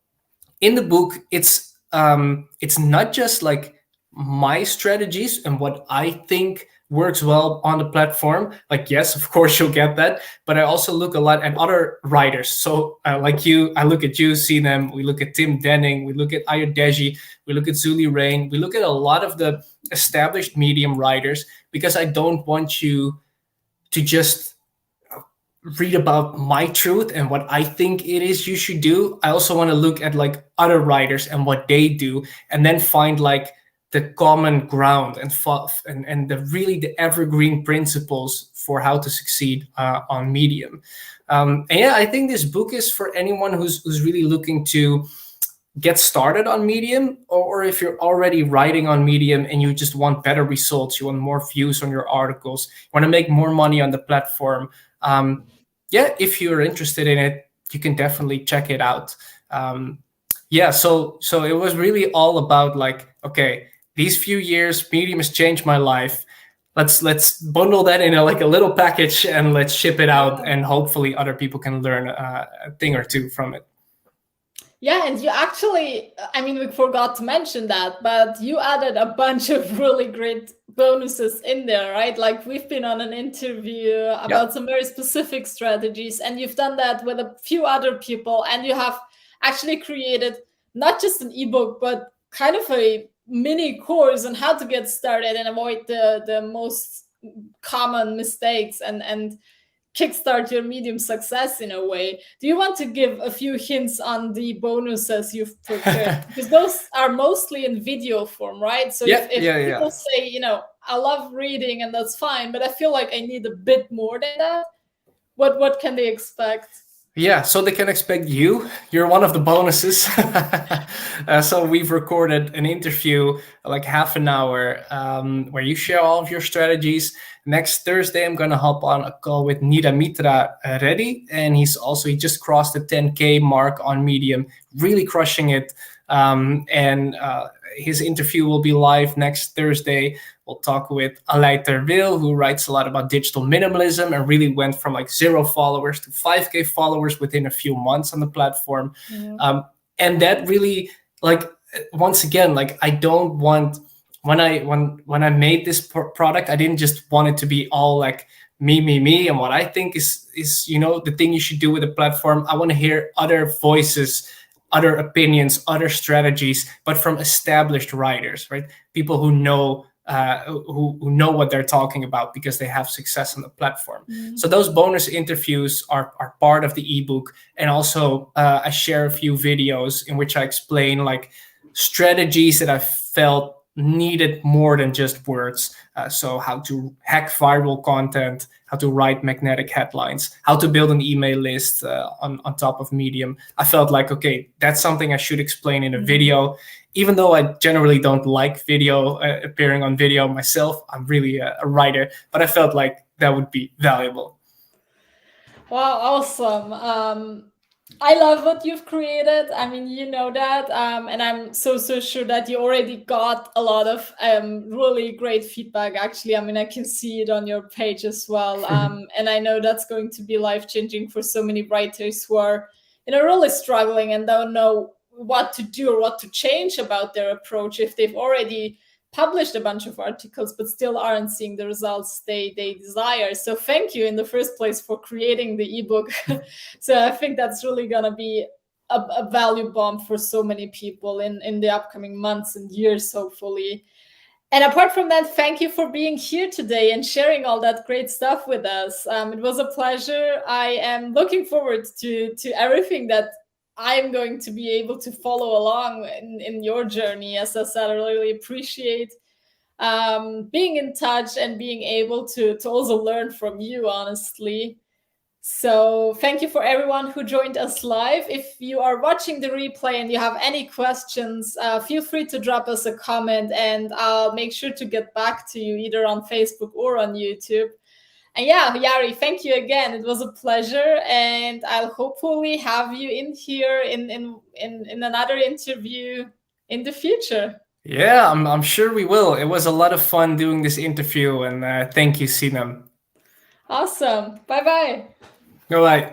in the book, it's not just like my strategies and what I think works well on the platform. Like, yes, of course you'll get that, but I also look a lot at other writers. So like you, I look at you, Sinem, we look at Tim Denning, we look at Ayodeji, we look at Zuli Rain, we look at a lot of the established Medium writers, because I don't want you to just read about my truth and what I think it is you should do. I also want to look at like other writers and what they do, and then find like the common ground and the really the evergreen principles for how to succeed on Medium. And yeah, I think this book is for anyone who's really looking to get started on Medium, or if you're already writing on Medium and you just want better results, you want more views on your articles, you want to make more money on the platform. Yeah, if you're interested in it, you can definitely check it out. Yeah, so it was really all about like, okay, these few years, Medium has changed my life. Let's bundle that in a little package and let's ship it out, and hopefully other people can learn a thing or two from it. Yeah, and you actually, I mean, we forgot to mention that, but you added a bunch of really great bonuses in there, right? Like we've been on an interview about some very specific strategies, and you've done that with a few other people, and you have actually created not just an ebook, but kind of a mini course on how to get started and avoid the most common mistakes and kickstart your Medium success in a way. Do you want to give a few hints on the bonuses you've prepared? Because those are mostly in video form, right? So if people say, you know, I love reading and that's fine, but I feel like I need a bit more than that, what can they expect? Yeah, so they can expect you. You're one of the bonuses. So we've recorded an interview, like half an hour, where you share all of your strategies. Next Thursday, I'm going to hop on a call with Nida Mitra Reddy, and he just crossed the 10K mark on Medium, really crushing it. And his interview will be live next Thursday. We'll talk with Aleid Terwil, who writes a lot about digital minimalism and really went from like 0 followers to 5K followers within a few months on the platform. And that really, like, once again, like, I don't want, when I made this product, I didn't just want it to be all like me, and what I think is you know, the thing you should do with a platform. I want to hear other voices, other opinions, other strategies, but from established writers, right? People who know who know what they're talking about because they have success on the platform. So those bonus interviews are part of the ebook, and also I share a few videos in which I explain like strategies that I felt needed more than just words. So how to hack viral content, how to write magnetic headlines, how to build an email list on top of Medium. I felt like, okay, that's something I should explain in a video. Even though I generally don't like video, appearing on video myself, I'm really a writer, but I felt like that would be valuable. Wow, awesome. I love what you've created. I mean, you know that, and I'm so sure that you already got a lot of really great feedback. Actually, I mean, I can see it on your page as well, and I know that's going to be life-changing for so many writers who are, you know, really struggling and don't know what to do or what to change about their approach if they've already published a bunch of articles but still aren't seeing the results they desire. So thank you in the first place for creating the ebook. So I think that's really gonna be a value bomb for so many people in the upcoming months and years, hopefully. And apart from that, thank you for being here today and sharing all that great stuff with us. It was a pleasure. I am looking forward to everything that I'm going to be able to follow along in your journey. As I said, I really appreciate being in touch and being able to also learn from you, honestly. So thank you for everyone who joined us live. If you are watching the replay and you have any questions, feel free to drop us a comment and I'll make sure to get back to you either on Facebook or on YouTube. And yeah, Jari, thank you again. It was a pleasure, and I'll hopefully have you in here in another interview in the future. Yeah, I'm sure we will. It was a lot of fun doing this interview, and thank you, Sinem. Awesome. Bye-bye. Bye-bye.